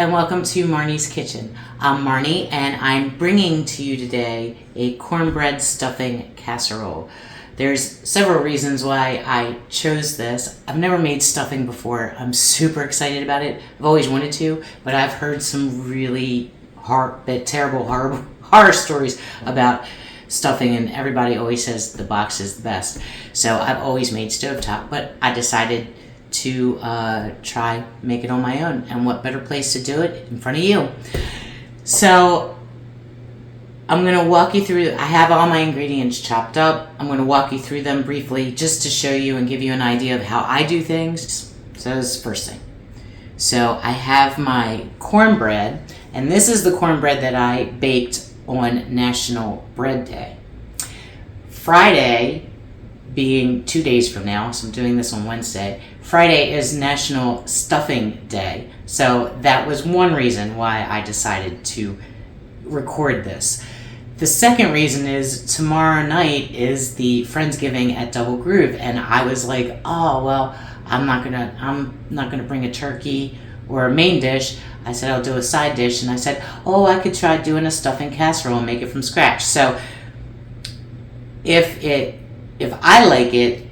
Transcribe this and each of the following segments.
and welcome to Marni's Kitchen. I'm Marni and I'm bringing to you today a cornbread stuffing casserole. There's several reasons why I chose this. I've never made stuffing before. I'm super excited about it. I've always wanted to, but I've heard some really terrible horror stories about stuffing, and everybody always says the box is the best. So I've always made stovetop, but I decided to try make it on my own, and what better place to do it in front of you. So I'm going to walk you through. I have all my ingredients chopped up. I'm going to walk you through them briefly just to show you and give you an idea of how I do things. So that's the first thing. So I have my cornbread, and this is the cornbread that I baked on National Bread Day. Friday being 2 days from now, so I'm doing this on Wednesday. Friday is National Stuffing Day, so that was one reason why I decided to record this. The second reason is tomorrow night is the Friendsgiving at Double Groove, and I was like, oh well, I'm not gonna bring a turkey or a main dish. I said I'll do a side dish, and I said, oh, I could try doing a stuffing casserole and make it from scratch. So if I like it,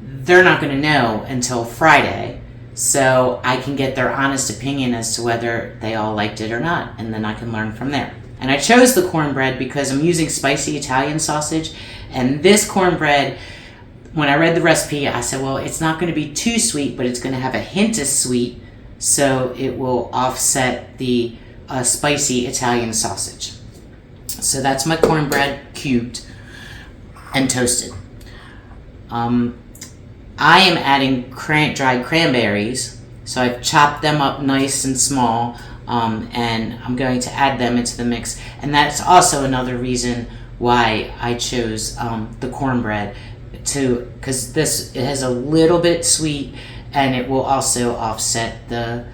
they're not going to know until Friday, so I can get their honest opinion as to whether they all liked it or not, and then I can learn from there. And I chose the cornbread because I'm using spicy Italian sausage, and this cornbread, when I read the recipe, I said, well, it's not going to be too sweet, but it's going to have a hint of sweet, so it will offset the spicy Italian sausage. So that's my cornbread cubed and toasted. I am adding dried cranberries, so I've chopped them up nice and small, and I'm going to add them into the mix. And that's also another reason why I chose the cornbread, because it has a little bit sweet, and it will also offset the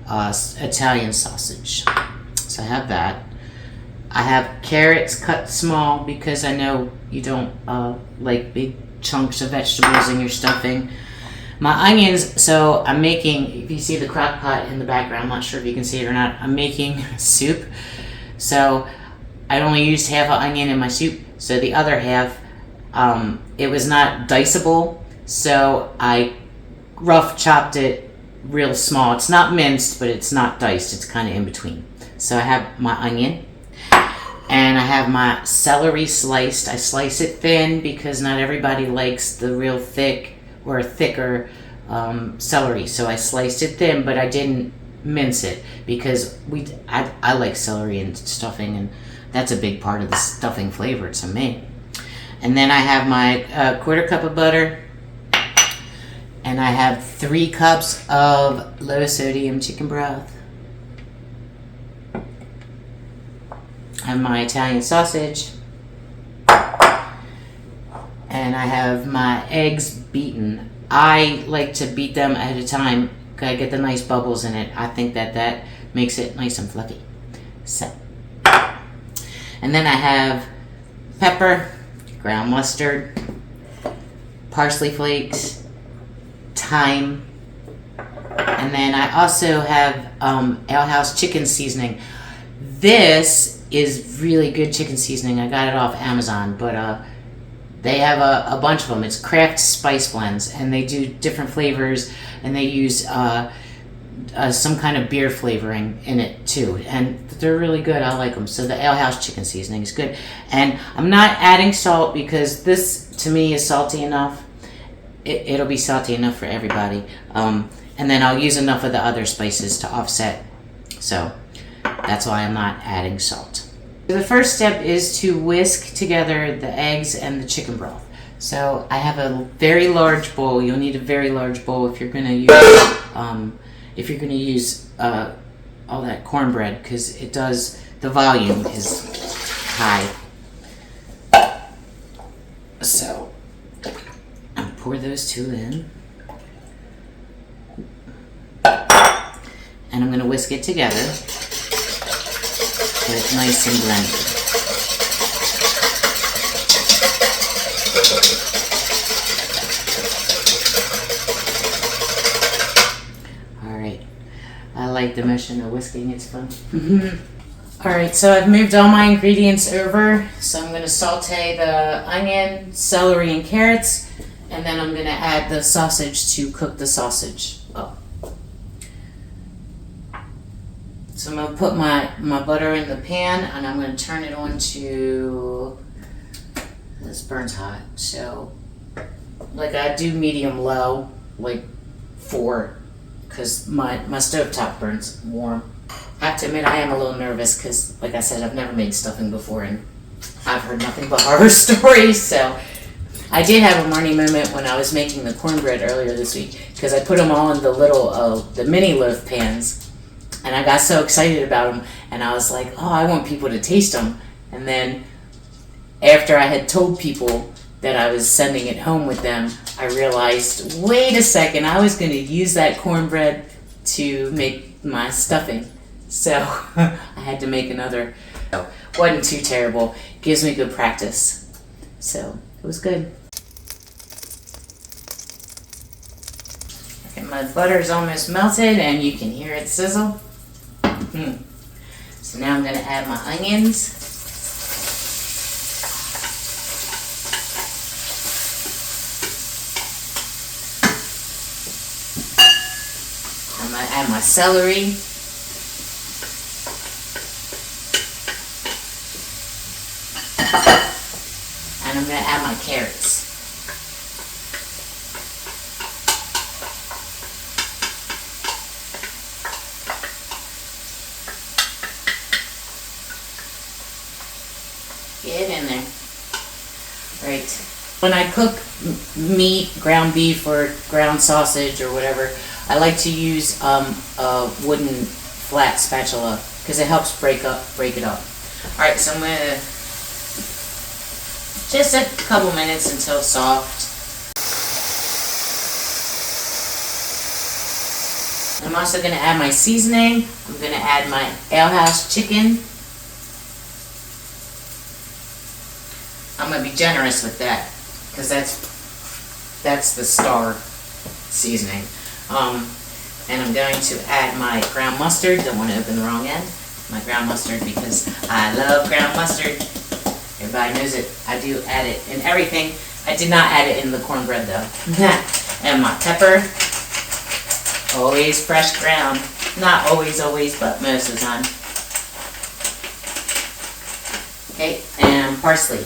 Italian sausage. So I have that. I have carrots cut small because I know you don't like big chunks of vegetables in your stuffing. My onions, so I'm making, if you see the crock pot in the background, I'm not sure if you can see it or not, I'm making soup. So I only used half an onion in my soup, so the other half, it was not diceable, so I rough chopped it real small. It's not minced, but it's not diced, it's kind of in between. So I have my onion, and I have my celery sliced. I slice it thin because not everybody likes the real thick or thicker celery. So I sliced it thin, but I didn't mince it because I like celery and stuffing, and that's a big part of the stuffing flavor to me. And then I have my quarter cup of butter, and I have 3 cups of low sodium chicken broth. I have my Italian sausage, and I have my eggs beaten. I like to beat them ahead of time. I get the nice bubbles in it. I think that makes it nice and fluffy. So, and then I have pepper, ground mustard, parsley flakes, thyme, and then I also have Ale House chicken seasoning. This is really good chicken seasoning. I got it off Amazon, but they have a bunch of them. It's Kraft Spice Blends, and they do different flavors, and they use some kind of beer flavoring in it too, and they're really good. I like them. So the Ale House chicken seasoning is good, and I'm not adding salt because this to me is salty enough. It'll be salty enough for everybody, and then I'll use enough of the other spices to offset. So that's why I'm not adding salt. The first step is to whisk together the eggs and the chicken broth. So I have a very large bowl. You'll need a very large bowl if you're going to use all that cornbread, because the volume is high. So I'll pour those 2 in, and I'm going to whisk it together. So it's nice and blended. Alright, I like like the motion of whisking, it's fun. Alright, so I've moved all my ingredients over. So I'm going to saute the onion, celery, and carrots. And then I'm going to add the sausage to cook the sausage up. So I'm going to put my butter in the pan, and I'm going to turn it on to, this burns hot, so like I do medium low, like 4, because my stovetop burns warm. I have to admit I am a little nervous because, like I said, I've never made stuffing before and I've heard nothing but horror stories. So I did have a Marni moment when I was making the cornbread earlier this week, because I put them all in the little, the mini loaf pans, and I got so excited about them, and I was like, oh, I want people to taste them. And then after I had told people that I was sending it home with them, I realized, wait a second, I was going to use that cornbread to make my stuffing. So I had to make another. Wasn't too terrible. Gives me good practice. So it was good. Okay, my butter's almost melted and you can hear it sizzle. So now I'm going to add my onions. I'm going to add my celery. And I'm going to add my carrots. Get in there. Right. When I cook meat, ground beef, or ground sausage, or whatever, I like to use a wooden flat spatula because it helps break it up. All right, so I'm gonna just a couple minutes until soft. I'm also gonna add my seasoning. I'm gonna add my alehouse chicken. I'm going to be generous with that because that's the star seasoning. And I'm going to add my ground mustard. Don't want to open the wrong end. My ground mustard because I love ground mustard. Everybody knows it. I do add it in everything. I did not add it in the cornbread though. And my pepper. Always fresh ground. Not always, but most of the time. Okay, and parsley.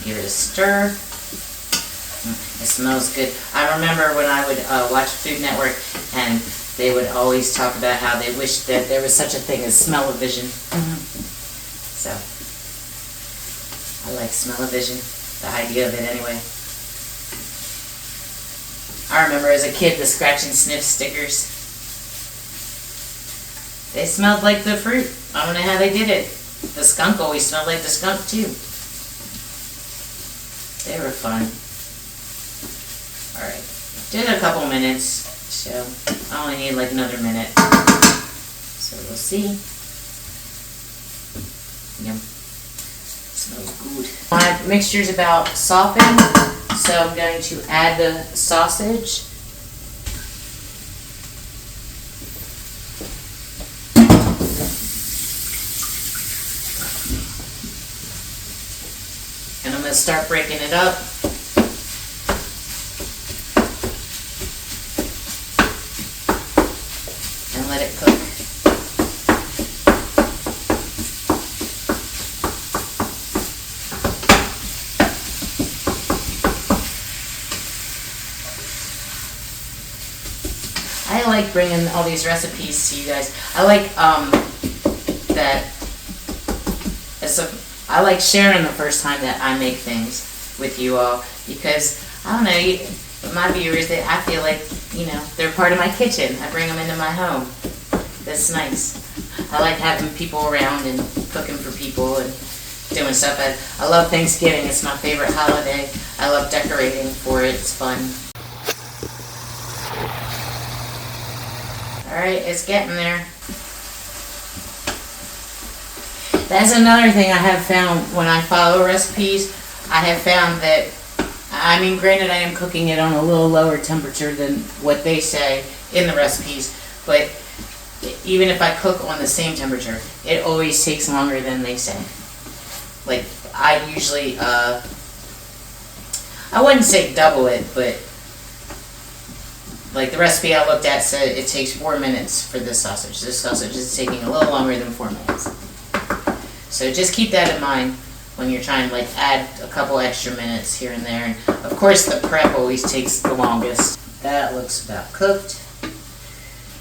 Give it a stir. It smells good. I remember when I would watch Food Network, and they would always talk about how they wished that there was such a thing as smell-o-vision. So, I like smell-o-vision, the idea of it anyway. I remember as a kid the scratch and sniff stickers. They smelled like the fruit. I don't know how they did it. The skunk always smelled like the skunk too. They were fun. Alright, did a couple minutes, so I only need like another minute. So we'll see. Yum. Smells good. My mixture's about softened, so I'm going to add the sausage. And I'm going to start breaking it up. And let it cook. I like bringing all these recipes to you guys. I like that I like sharing the first time that I make things with you all because, I don't know, my viewers, I feel like, you know, they're part of my kitchen. I bring them into my home. That's nice. I like having people around and cooking for people and doing stuff. I love Thanksgiving. It's my favorite holiday. I love decorating for it. It's fun. Alright, it's getting there. That's another thing I have found when I follow recipes. I have found that, I mean, granted, I am cooking it on a little lower temperature than what they say in the recipes, but even if I cook on the same temperature, it always takes longer than they say. Like, I usually, I wouldn't say double it, but like the recipe I looked at said it takes 4 minutes for this sausage. This sausage is taking a little longer than 4 minutes. So just keep that in mind when you're trying to like add a couple extra minutes here and there. And of course the prep always takes the longest. That looks about cooked.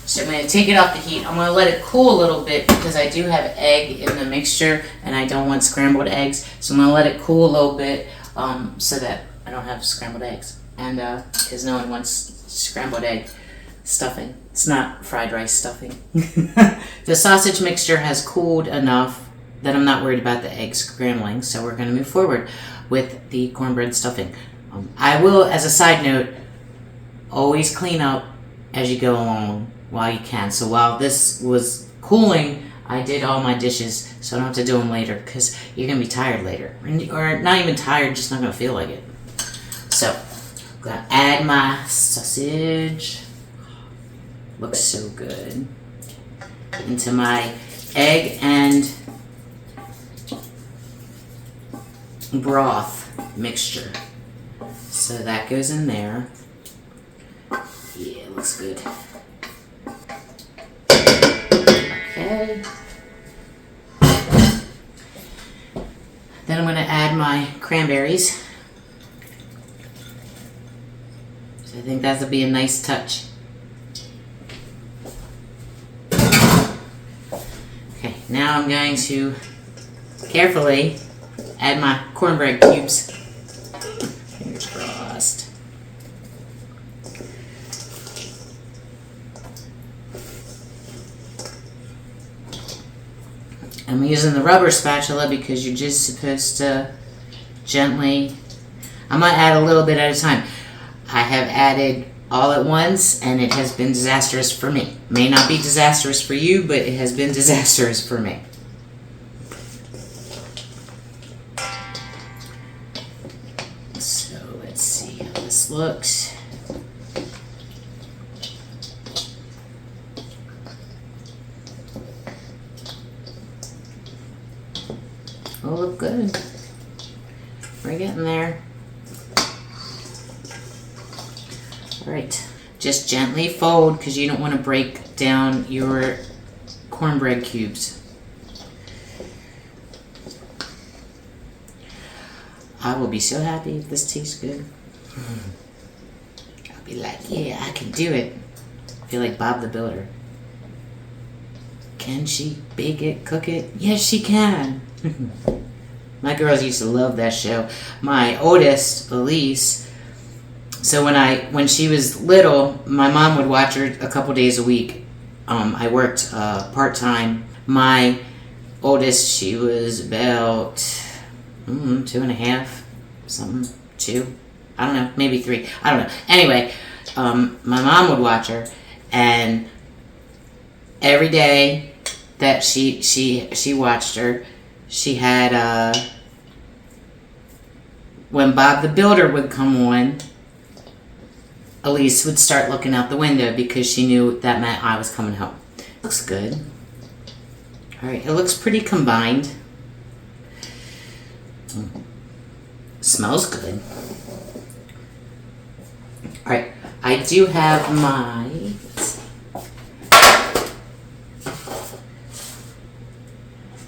So I'm going to take it off the heat. I'm going to let it cool a little bit because I do have egg in the mixture and I don't want scrambled eggs. So I'm going to let it cool a little bit so that I don't have scrambled eggs. And because no one wants scrambled egg stuffing. It's not fried rice stuffing. The sausage mixture has cooled enough that I'm not worried about the eggs scrambling. So we're going to move forward with the cornbread stuffing. I will, as a side note, always clean up as you go along while you can. So while this was cooling, I did all my dishes so I don't have to do them later because you're going to be tired later. Or not even tired, just not going to feel like it. So I'm going to add my sausage. Looks so good. Into my egg and broth mixture. So that goes in there. Yeah, it looks good. Okay. Then I'm going to add my cranberries. So I think that'll be a nice touch. Okay, now I'm going to carefully add my cornbread cubes. Fingers crossed. I'm using the rubber spatula because you're just supposed to gently, I'm going to add a little bit at a time. I have added all at once and it has been disastrous for me. May not be disastrous for you, but it has been disastrous for me. So let's see how this looks. Oh, look good. We're getting there. All right, just gently fold because you don't want to break down your cornbread cubes. I will be so happy if this tastes good. I'll be like, yeah, I can do it. I feel like Bob the Builder. Can she bake it, cook it? Yes, she can. My girls used to love that show. My oldest, Elise, so when she was little, my mom would watch her a couple days a week. I worked part-time. My oldest, she was about 2.5, something, 2. I don't know, maybe 3. I don't know. Anyway, my mom would watch her, and every day that she watched her, she had when Bob the Builder would come on, Elise would start looking out the window because she knew that meant I was coming home. Looks good. All right, it looks pretty combined. Smells good. All right, I do have my,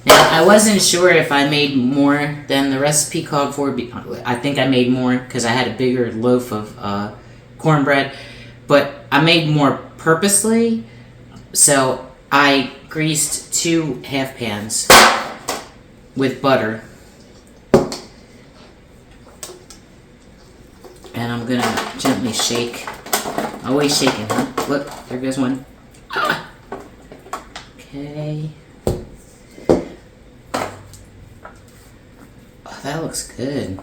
now I wasn't sure if I made more than the recipe called for. I think I made more because I had a bigger loaf of cornbread, but I made more purposely. So I greased 2 half pans with butter. And I'm gonna gently shake. Always shaking, huh? Look, there goes one. Ah. Okay. Oh, that looks good.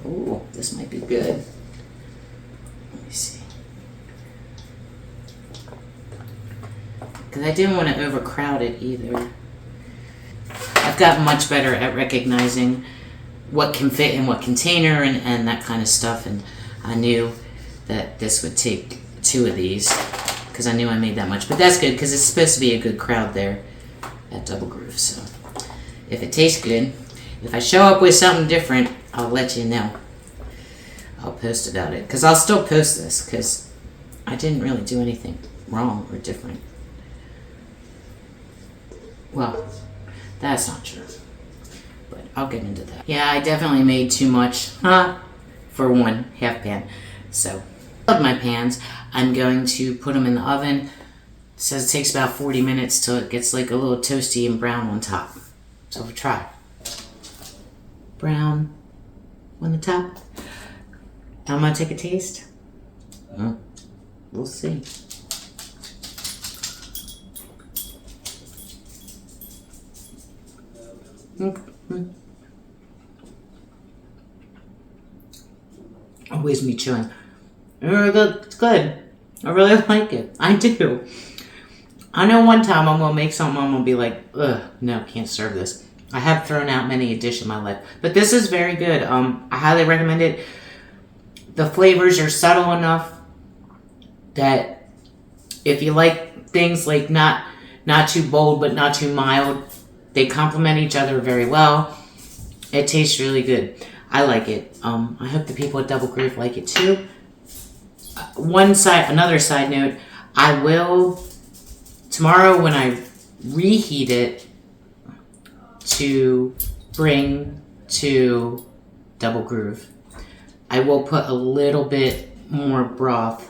Ooh, this might be good. Let me see. Because I didn't want to overcrowd it either. I've gotten much better at recognizing what can fit in what container and that kind of stuff. And I knew that this would take 2 of these because I knew I made that much. But that's good because it's supposed to be a good crowd there at Double Groove. So if it tastes good, if I show up with something different, I'll let you know. I'll post about it because I'll still post this because I didn't really do anything wrong or different. Well, that's not true, but I'll get into that. Yeah, I definitely made too much for one half pan. So, of my pans, I'm going to put them in the oven. It says it takes about 40 minutes till it gets like a little toasty and brown on top. So we'll try. Brown on the top. I'm gonna take a taste. We'll see. Always me chewing. It's good. I really like it. I do. I know one time I'm gonna make something I'm gonna be like, ugh, no, can't serve this. I have thrown out many a dish in my life, but this is very good. I highly recommend it. The flavors are subtle enough that if you like things like not too bold but not too mild, they complement each other very well. It tastes really good. I like it. I hope the people at Double Groove like it too. Another side note, I will tomorrow when I reheat it to bring to Double Groove, I will put a little bit more broth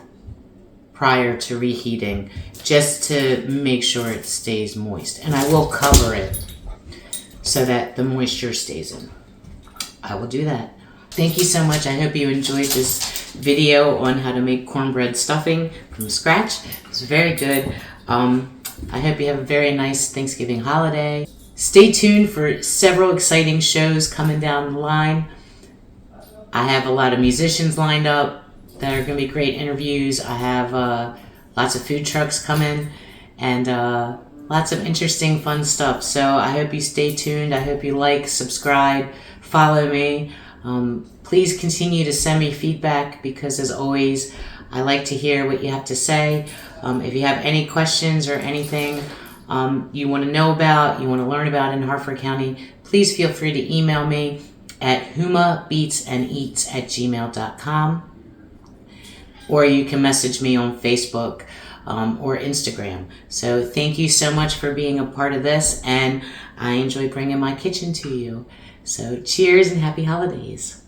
prior to reheating just to make sure it stays moist. And I will cover it so that the moisture stays in. I will do that. Thank you so much. I hope you enjoyed this video on how to make cornbread stuffing from scratch. It's very good. I hope you have a very nice Thanksgiving holiday. Stay tuned for several exciting shows coming down the line. I have a lot of musicians lined up that are going to be great interviews. I have lots of food trucks coming and lots of interesting, fun stuff. So I hope you stay tuned. I hope you like, subscribe, follow me. Please continue to send me feedback because, as always, I like to hear what you have to say. If you have any questions or anything you want to know about, you want to learn about in Harford County, please feel free to email me at humabeatsandeats@gmail.com, or you can message me on Facebook or Instagram. So thank you so much for being a part of this, and I enjoy bringing my kitchen to you. So cheers and happy holidays.